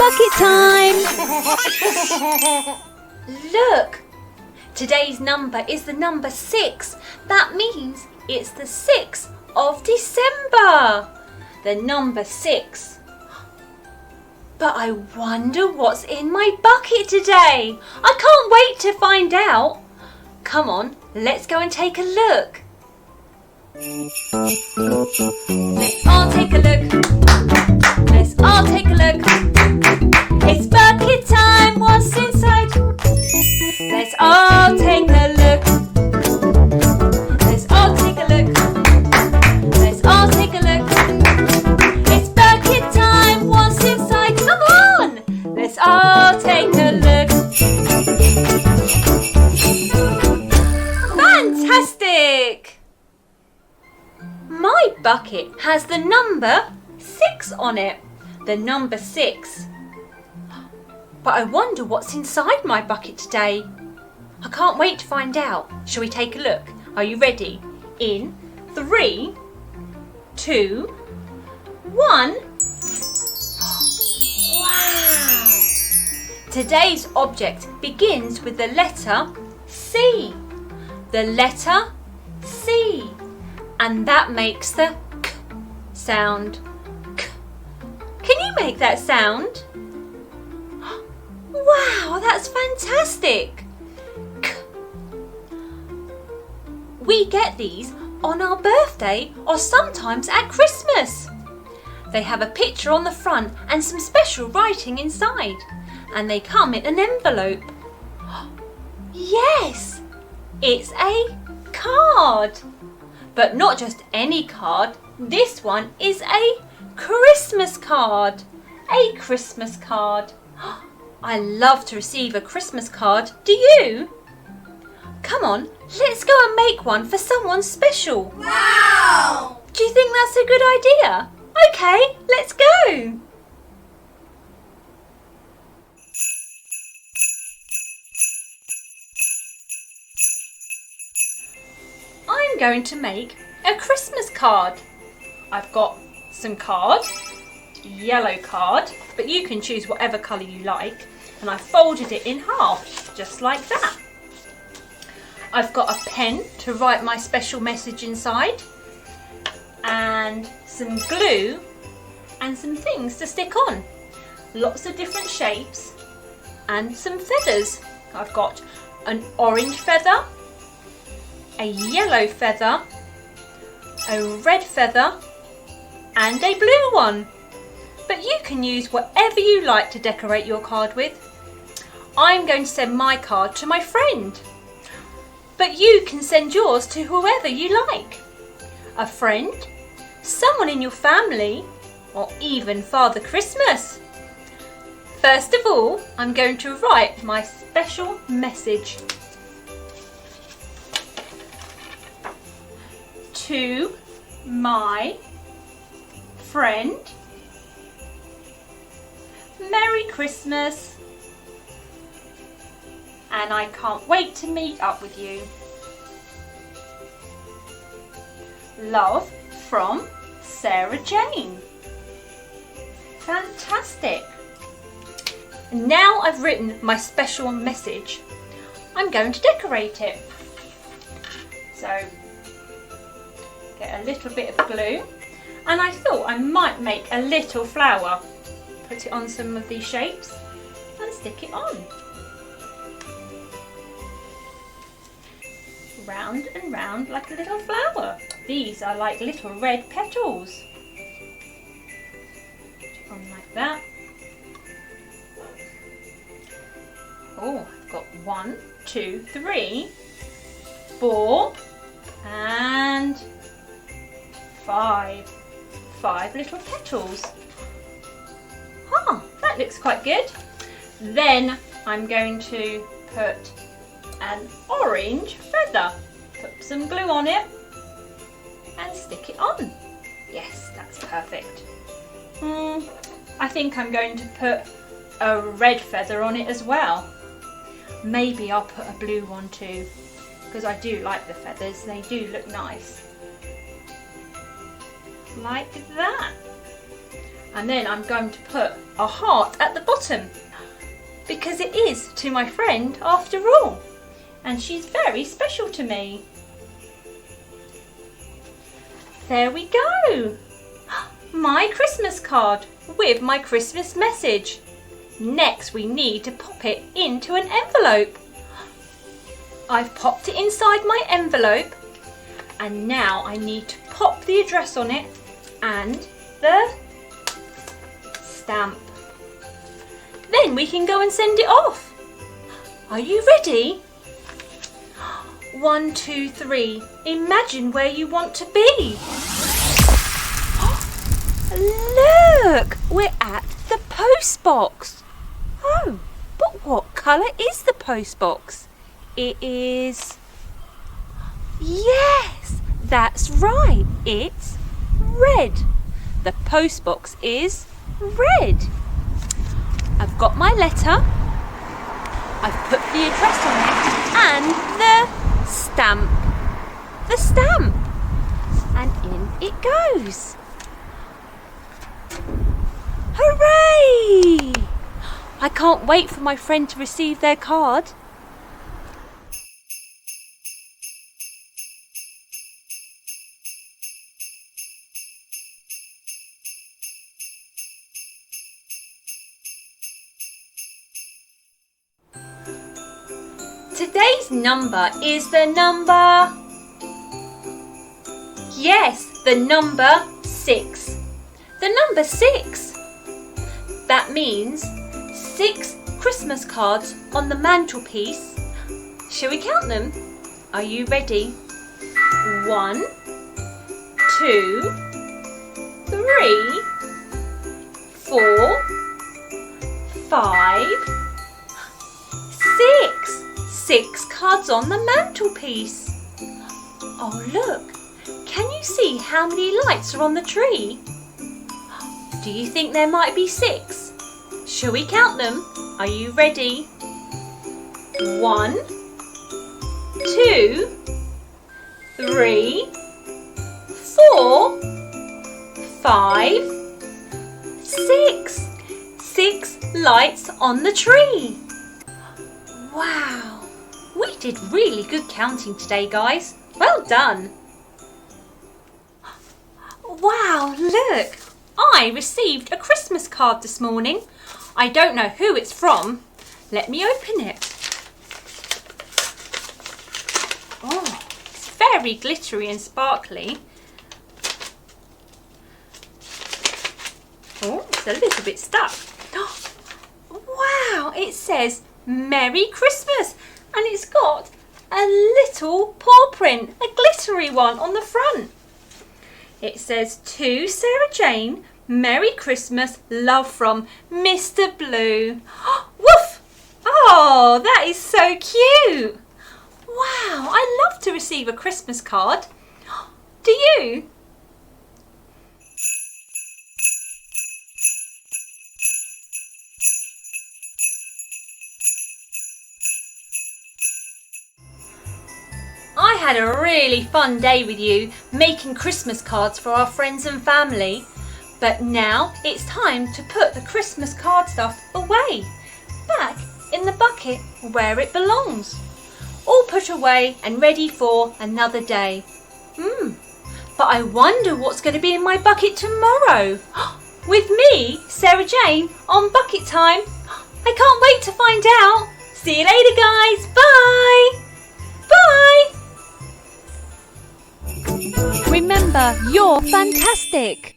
bucket time! Look! Today's number is the number 6. That means it's the 6th of December. The number 6. But I wonder what's in my bucket today. I can't wait to find out. Come on, let's go and take a look. Let's all take a look. Let's all take a look. It's bucket time. What's inside? Let's all take a look. Let's all take a look. Let's all take a look. It's bucket time. What's inside? Come on. Let's all take a look. Fantastic! My bucket has the number 6 on it. The number 6. But I wonder what's inside my bucket today. I can't wait to find out. Shall we take a look? Are you ready? In 3, 2, 1. Wow! Today's object begins with the letter C. The letter C. And that makes the K sound. K. Can you make that sound? Wow, that's fantastic! K. We get these on our birthday or sometimes at Christmas. They have a picture on the front and some special writing inside. And they come in an envelope. Yes! It's a card. But not just any card. This one is a Christmas card. A Christmas card. I love to receive a Christmas card. Do you? Come on, let's go and make one for someone special. Wow! Do you think that's a good idea? Okay, let's go. I'm going to make a Christmas card. I've got some card, yellow card, but you can choose whatever colour you like, and I folded it in half, just like that. I've got a pen to write my special message inside, and some glue and some things to stick on. Lots of different shapes and some feathers. I've got an orange feather, a yellow feather, a red feather and a blue one. But you can use whatever you like to decorate your card with. I'm going to send my card to my friend. But you can send yours to whoever you like. A friend, someone in your family, or even Father Christmas. First of all, I'm going to write my special message. To my friend, Merry Christmas, and I can't wait to meet up with you. Love from Sarah Jane. Fantastic. Now I've written my special message, I'm going to decorate it. So get a little bit of glue, and I thought I might make a little flower. Put it on some of these shapes and stick it on. Round and round like a little flower. These are like little red petals. Put it on like that. Oh, I've got 1, 2, 3, 4 and 5. 5 little petals. That looks quite good. Then I'm going to put an orange feather. Put some glue on it and stick it on. Yes, that's perfect. I think I'm going to put a red feather on it as well. Maybe I'll put a blue one too, because I do like the feathers, they do look nice. Like that. And then I'm going to put a heart at the bottom, because it is to my friend after all, and she's very special to me. There we go. My Christmas card with my Christmas message. Next we need to pop it into an envelope. I've popped it inside my envelope, and now I need to pop the address on it and the stamp. Then we can go and send it off. Are you ready? 1, 2, 3. Imagine where you want to be. Look, we're at the post box. Oh, but what colour is the post box? It is... Yes, that's right. It's red. The post box is red. I've got my letter. I've put the address on it and the stamp. The stamp. And in it goes. Hooray! I can't wait for my friend to receive their card. Today's number is the number... Yes, the number 6. The number 6. That means 6 Christmas cards on the mantelpiece. Shall we count them? Are you ready? 1, 2, 3, 4, 5, 6. 6 cards on the mantelpiece. Oh look, can you see how many lights are on the tree? Do you think there might be 6? Shall we count them? Are you ready? 1, 2, 3, 4, 5, 6. 6 lights on the tree. Wow, we did really good counting today, guys. Well done. Wow, look. I received a Christmas card this morning. I don't know who it's from. Let me open it. Oh, it's very glittery and sparkly. Oh, it's a little bit stuck. Wow, it says Merry Christmas, and it's got a little paw print, a glittery one on the front. It says, to Sarah Jane, Merry Christmas, love from Mr. Blue. Woof! Oh, that is so cute. Wow, I love to receive a Christmas card. Do you? I had a really fun day with you making Christmas cards for our friends and family. But now it's time to put the Christmas card stuff away, back in the bucket where it belongs. All put away and ready for another day. But I wonder what's going to be in my bucket tomorrow. With me, Sarah Jane, on Bucket Time. I can't wait to find out. See you later, guys. Bye. Bye. Remember, you're fantastic.